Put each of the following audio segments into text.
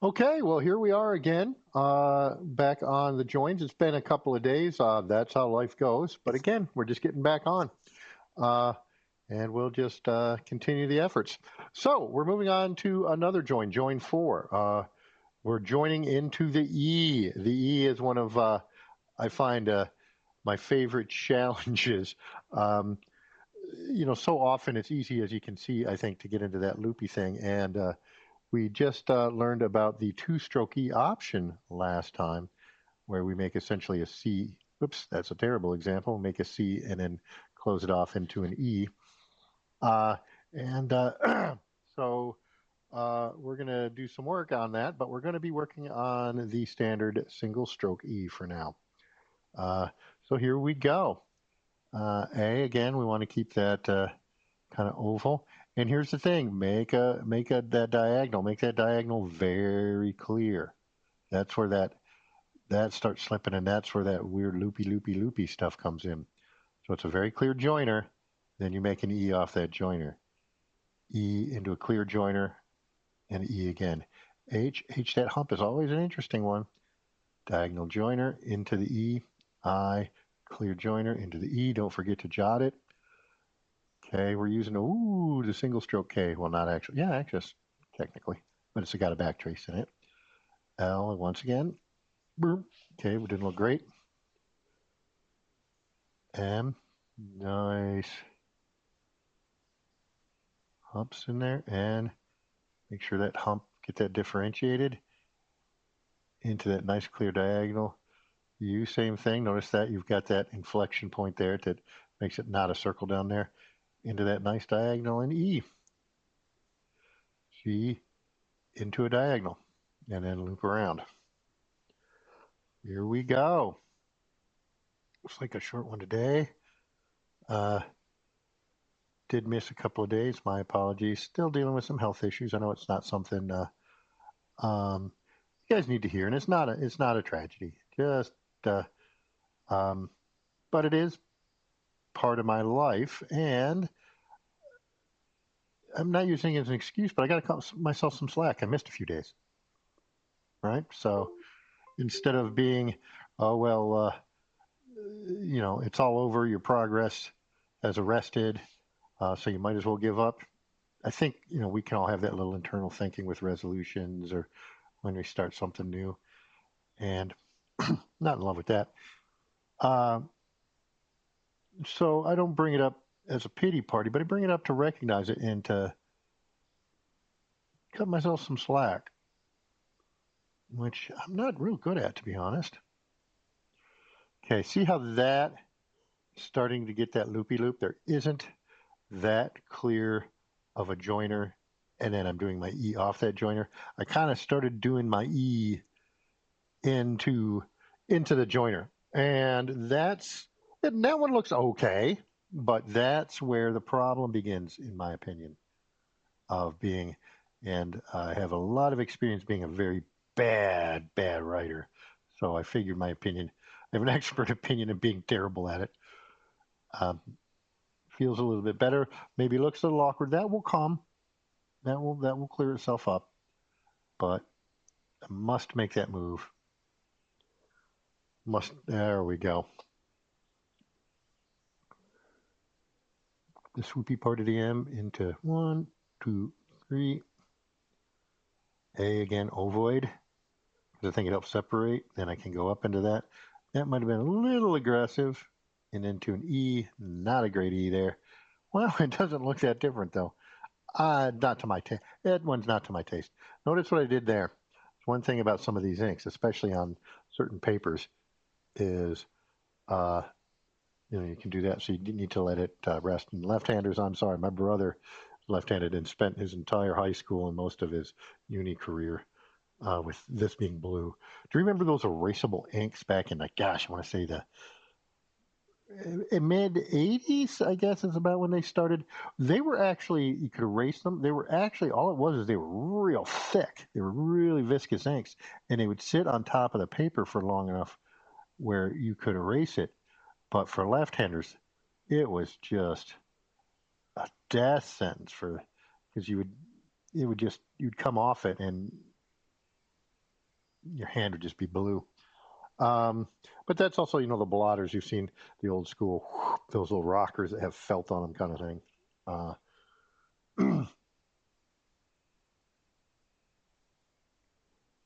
Okay, well, here we are again, back on the joins. It's been a couple of days. That's how life goes. But again, we're just getting back on, uh, and we'll just continue the efforts. So we're moving on to another join, join four. We're joining into the E. The E is one of, I find, my favorite challenges. Um, so often it's easy, as you can see, I think, to get into that loopy thing. And we just learned about the two-stroke E option last time, where we make essentially a C. Oops, that's a terrible example. Make a C and then close it off into an E. Uh, and so we're going to do some work on that, but we're going to be working on the standard single stroke E for now. Uh, so here we go. A, again, we want to keep that kind of oval. And here's the thing: make a that diagonal, make that diagonal very clear. That's where that starts slipping, and that's where that weird loopy stuff comes in. So it's a very clear joiner. Then you make an E off that joiner. E into a clear joiner, and E again. H, that hump is always an interesting one. Diagonal joiner into the E. I, clear joiner into the E. Don't forget to jot it. Okay, we're using the single stroke K. Well, not actually. Yeah, actually, technically, but it's got a backtrace in it. L once again. Boom. Okay, we didn't look great. M, nice humps in there, and make sure that hump get that differentiated into that nice clear diagonal. U, same thing. Notice that you've got that inflection point there that makes it not a circle down there into that nice diagonal, and E, G into a diagonal, and then loop around. Here we go. Looks like a short one today. Uh, did miss a couple of days. My apologies. Still dealing with some health issues. I know it's not something um, you guys need to hear, and it's not a tragedy. Just uh, um, but it is part of my life, and I'm not using it as an excuse. But I got to cut myself some slack. I missed a few days, right? So instead of being, oh well, it's all over. Your progress has arrested, so you might as well give up. I think we can all have that little internal thinking with resolutions or when we start something new, and not in love with that. Uh, so I don't bring it up as a pity party, but I bring it up to recognize it and to cut myself some slack, which I'm not real good at, to be honest. Okay, see how that starting to get that loopy loop? There isn't that clear of a joiner, and then I'm doing my E off that joiner. I kind of started doing my E into into the joiner, and that one looks okay, but that's where the problem begins, in my opinion, of being. And I have a lot of experience being a very bad writer, so I figured my opinion. I have an expert opinion of being terrible at it. Um, Feels a little bit better. Maybe looks a little awkward. That will come. That will clear itself up. But I must make that move. Must. There we go. The swoopy part of the M into one, two, three. A again, ovoid, because I think it helps separate. Then I can go up into that. That might have been a little aggressive. And into an E, not a great E there. Well, it doesn't look that different though. Not to my taste. That one's not to my taste. Notice what I did there. One thing about some of these inks, especially on certain papers, is uh, you can do that. So you need to let it rest. And left-handers, I'm sorry, my brother left-handed and spent his entire high school and most of his uni career with this being blue. Do you remember those erasable inks back in gosh, I want to say the mid 80s, I guess is about when they started. They were actually, you could erase them. They were actually, all it was is they were real thick. They were really viscous inks, and they would sit on top of the paper for long enough where you could erase it. But for left-handers, it was just a death sentence for because it would just you'd come off it and your hand would just be blue. Um, but that's also, the blotters. You've seen the old school, those little rockers that have felt on them, kind of thing.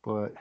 But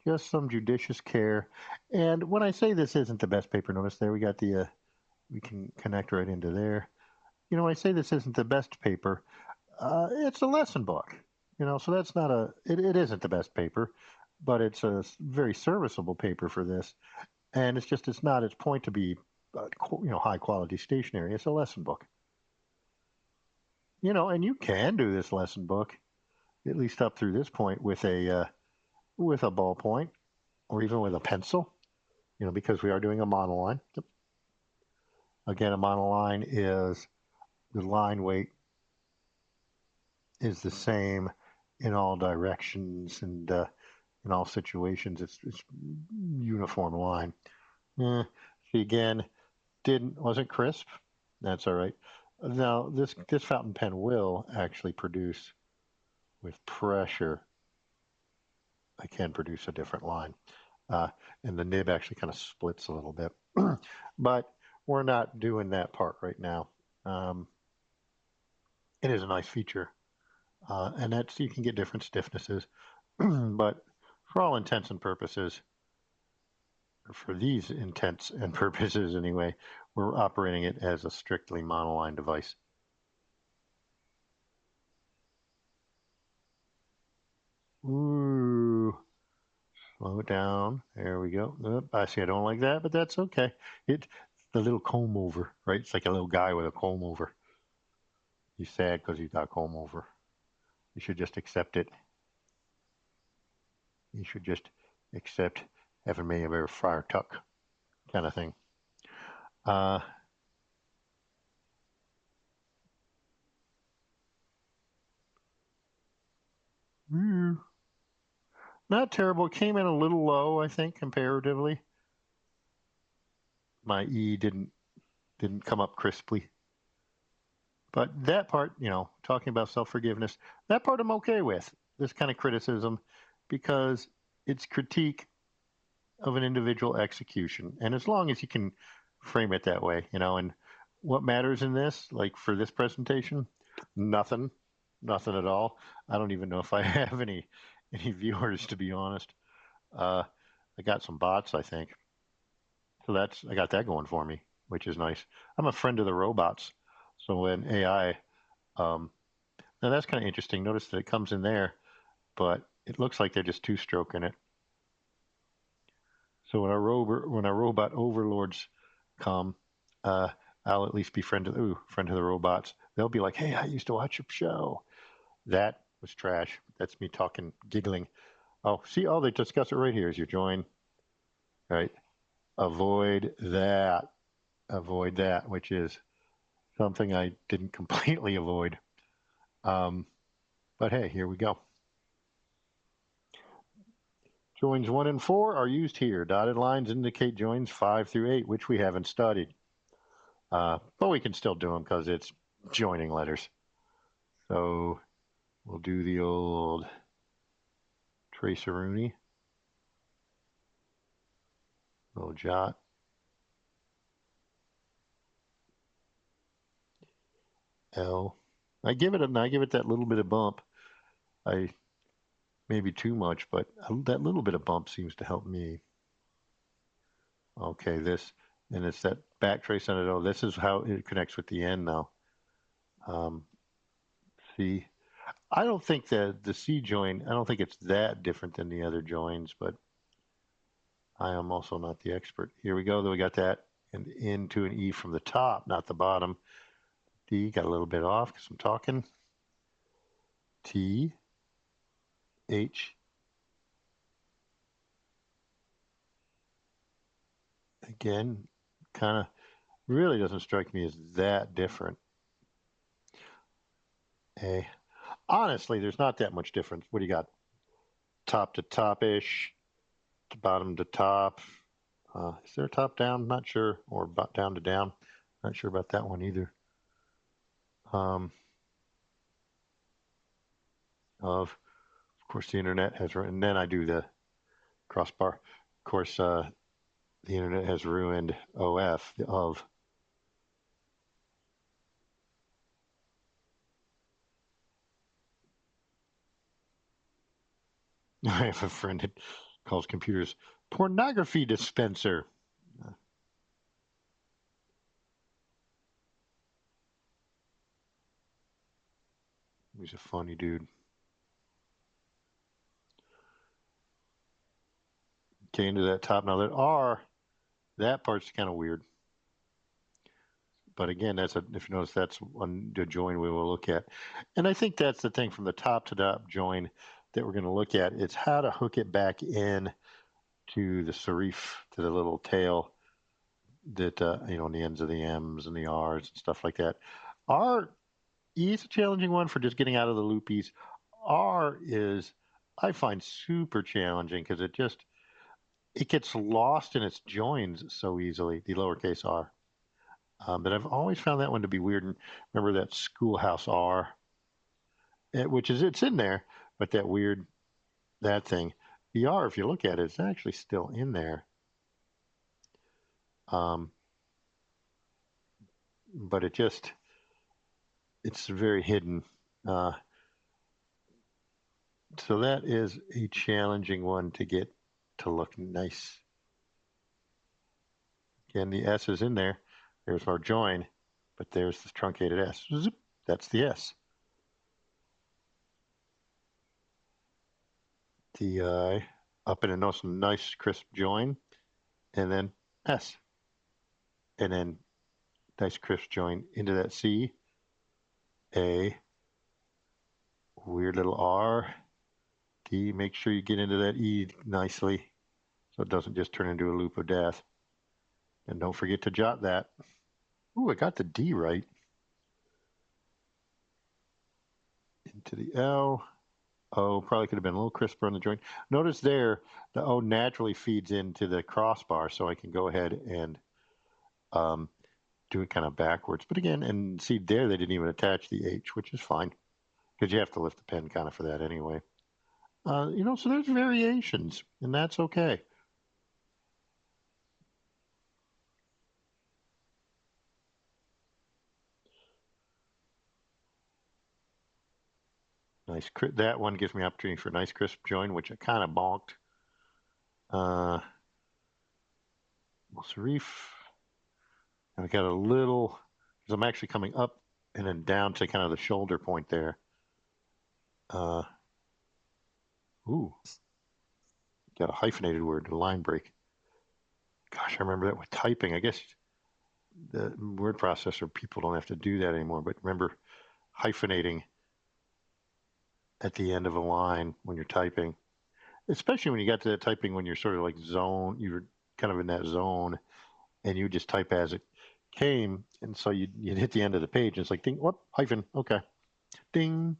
just some judicious care. And when I say this isn't the best paper, notice there we got we can connect right into there. When I say this isn't the best paper, it's a lesson book. So that's not it isn't the best paper, but it's a very serviceable paper for this. And it's not its point to be, high quality stationery. It's a lesson book. And you can do this lesson book, at least up through this point, with a ballpoint or even with a pencil. Because we are doing a monoline. Again, a monoline is the line weight is the same in all directions and in all situations. It's uniform line. See, again, wasn't crisp. That's all right. Now this fountain pen will actually produce with pressure. I can produce a different line, and the nib actually kind of splits a little bit, but we're not doing that part right now. It is a nice feature, and that's you can get different stiffnesses, but for all intents and purposes, for these intents and purposes anyway, we're operating it as a strictly monoline device. Ooh, slow it down. There we go. Oop, I see. I don't like that, but that's okay. It's the little comb over, right? It's like a little guy with a comb over. He's sad because he's got a comb over. You should just accept it. You should just accept having me a very friar tuck kind of thing. Uh, Not terrible. It came in a little low, I think, comparatively. My E didn't come up crisply. But that part, talking about self-forgiveness, that part I'm okay with. This kind of criticism, because it's critique of an individual execution. And as long as you can frame it that way, and what matters in this, like for this presentation, nothing, nothing at all. I don't even know if I have any viewers, to be honest. I got some bots, I think. So I got that going for me, which is nice. I'm a friend of the robots. So when AI, now that's kind of interesting. Notice that it comes in there, but it looks like they're just two-stroking it. So when our robot overlords come, I'll at least be friend of the robots. They'll be like, "Hey, I used to watch your show." That was trash. That's me talking, giggling. Oh, see, they discuss it right here as you join. Right, avoid that, which is something I didn't completely avoid. But hey, here we go. Joins 1 and 4 are used here. Dotted lines indicate joins 5 through 8, which we haven't studied. But we can still do them because it's joining letters. So we'll do the old tracer-rooney. Little jot. L. I give it that little bit of bump. Maybe too much, but that little bit of bump seems to help me. Okay, and it's that back trace on it. Oh, this is how it connects with the end now. See, I don't think that the C join, I don't think it's that different than the other joins, but I am also not the expert. Here we go. Then we got that and into an E from the top, not the bottom. D got a little bit off because I'm talking. T, H. Again, kind of really doesn't strike me as that different. A. Honestly, there's not that much difference. What do you got? Top to top-ish, to bottom to top. Is there a top down? Not sure. Or down to down. Not sure about that one either. Of course, the internet has, and then I do crossbar. Of course, the internet has ruined of. I have a friend that calls computers pornography dispenser. Uh, he's a funny dude. Okay, into that top. Now that R, that part's kind of weird. But again, if you notice, that's one the join we will look at. And I think that's the thing from the top to top join that we're going to look at. It's how to hook it back in to the serif, to the little tail that, on the ends of the M's and the R's and stuff like that. R is a challenging one for just getting out of the loopies. R is, I find, super challenging because it gets lost in its joins so easily, the lowercase r. But I've always found that one to be weird. And remember that schoolhouse R, which is it's in there, but that thing, the R, if you look at it, it's actually still in there. Um, but it's very hidden. Uh, so that is a challenging one to get to look nice. Again, the S is in there. There's our join, but there's the truncated S. Zoop, that's the S. The up in a nice crisp join, and then S, and then nice crisp join into that C, A, weird little R, D. Make sure you get into that E nicely so it doesn't just turn into a loop of death. And don't forget to jot that. Ooh, I got the D right. Into the L. O probably could have been a little crisper on the joint. Notice there, the O naturally feeds into the crossbar, so I can go ahead and do it kind of backwards. But again, and see there, they didn't even attach the H, which is fine because you have to lift the pen kind of for that anyway. So there's variations, and that's okay. Nice. That one gives me opportunity for a nice crisp join, which I kind of bonked. Serif. And I got a little, because I'm actually coming up and then down to kind of the shoulder point there. Ooh, got a hyphenated word, a line break. Gosh, I remember that with typing. I guess the word processor people don't have to do that anymore. But remember hyphenating at the end of a line when you're typing, especially when you got to that typing when you're sort of like you're kind of in that zone, and you just type as it came, and so you'd hit the end of the page, and it's like ding, what hyphen? Okay, ding.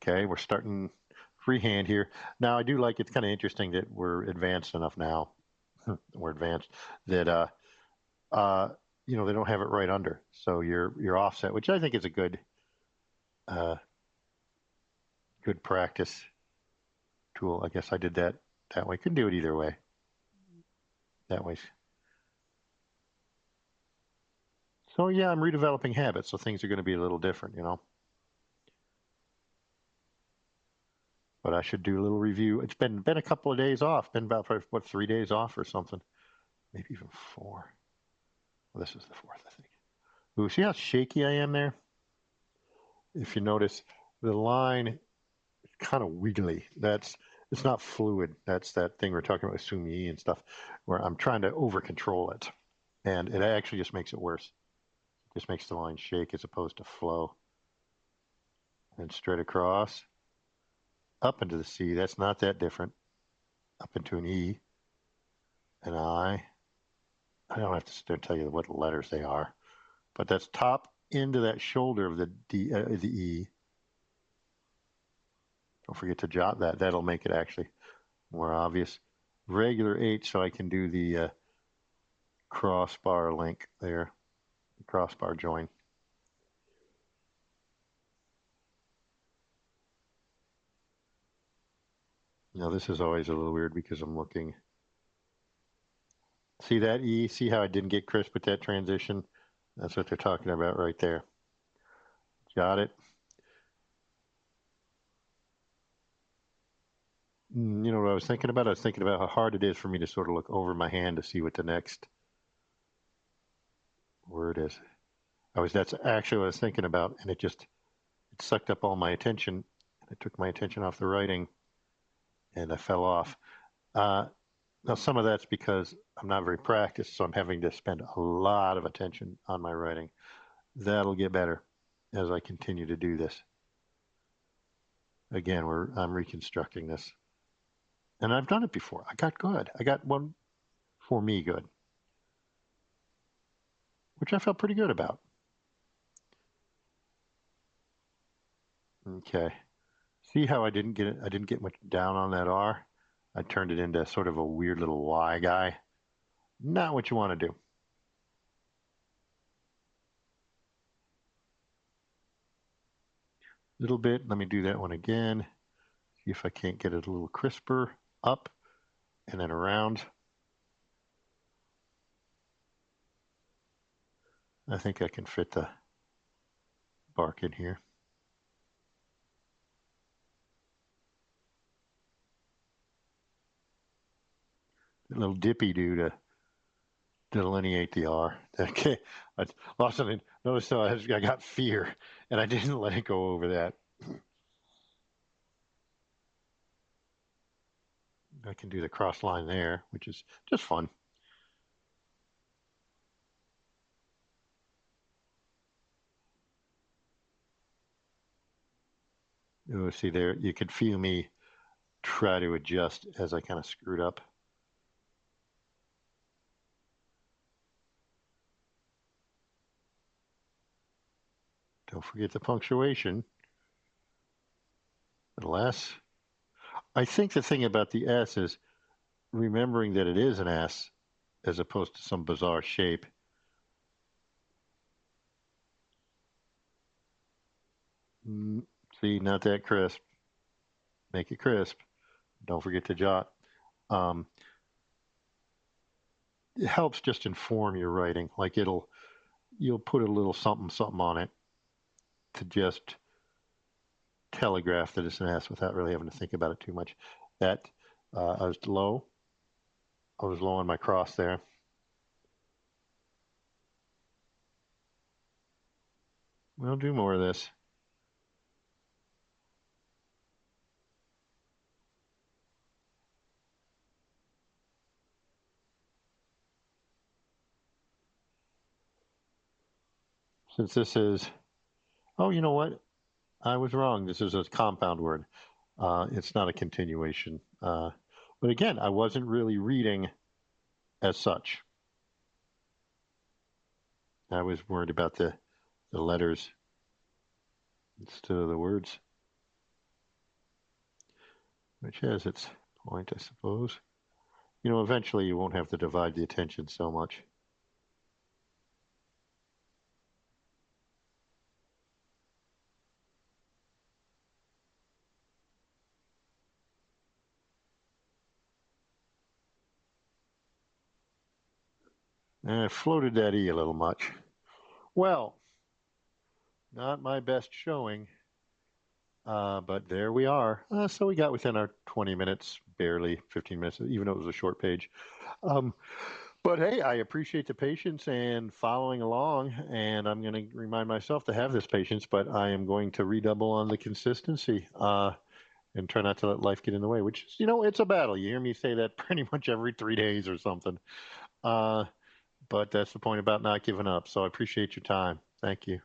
Okay, we're starting freehand here. Now I do like it's kind of interesting that we're advanced enough now. We're advanced that uh, they don't have it right under, so your offset, which I think is a uh, good practice tool. I guess I did that way. Couldn't do it either way. That way. So yeah, I'm redeveloping habits, so things are going to be a little different. But I should do a little review. It's been a couple of days off. Been about 3 days off or something, maybe even 4. Well, this is the 4th, I think. Ooh, see how shaky I am there? If you notice, the line is kind of wiggly. It's not fluid. That's that thing we're talking about with Sumi and stuff, where I'm trying to over control it, and it actually just makes it worse. It just makes the line shake as opposed to flow. And straight across, up into the C. That's not that different. Up into an E, an I. I don't have to sit there and tell you what letters they are, but that's top into that shoulder of the the E. Don't forget to jot that. That'll make it actually more obvious. Regular H, so I can do the crossbar link there, the crossbar join. Now, this is always a little weird because I'm looking. See that E? See how I didn't get crisp with that transition? That's what they're talking about right there. Got it? You know what I was thinking about? I was thinking about how hard it is for me to sort of look over my hand to see what the next word is. That's actually what I was thinking about, and it sucked up all my attention. It took my attention off the writing, and I fell off. Uh, Now, some of that's because I'm not very practiced, so I'm having to spend a lot of attention on my writing. That'll get better as I continue to do this. Again, I'm reconstructing this, and I've done it before. I got good. I got one for me good, which I felt pretty good about. Okay. See how I didn't get it? I didn't get much down on that R. I turned it into sort of a weird little Y guy. Not what you want to do. Little bit. Let me do that one again. See if I can't get it a little crisper. Up and then around. I think I can fit the bark in here. A little dippy do to delineate the R. Okay, I lost something. Notice how I got fear, and I didn't let it go over that. I can do the cross line there, which is just fun. Oh, see there, you could feel me try to adjust as I kind of screwed up. Don't forget the punctuation. The S. I think the thing about the S is remembering that it is an S as opposed to some bizarre shape. See, not that crisp. Make it crisp. Don't forget to jot. Um, it helps just inform your writing. Like you'll put a little something something on it to just telegraph that it's an S without really having to think about it too much. That I was low. I was low on my cross there. We'll do more of this. Since this is, oh, you know what? I was wrong. This is a compound word. It's not a continuation. But again, I wasn't really reading as such. I was worried about the letters instead of the words, which has its point, I suppose. You know, eventually you won't have to divide the attention so much. And I floated that E a little much. Well, not my best showing, but there we are. So we got within our 20 minutes, barely 15 minutes, even though it was a short page. Um, but hey, I appreciate the patience and following along, and I'm going to remind myself to have this patience, but I am going to redouble on the consistency and try not to let life get in the way, which is, you know, it's a battle. You hear me say that pretty much every 3 days or something. Uh, but that's the point about not giving up. So I appreciate your time. Thank you.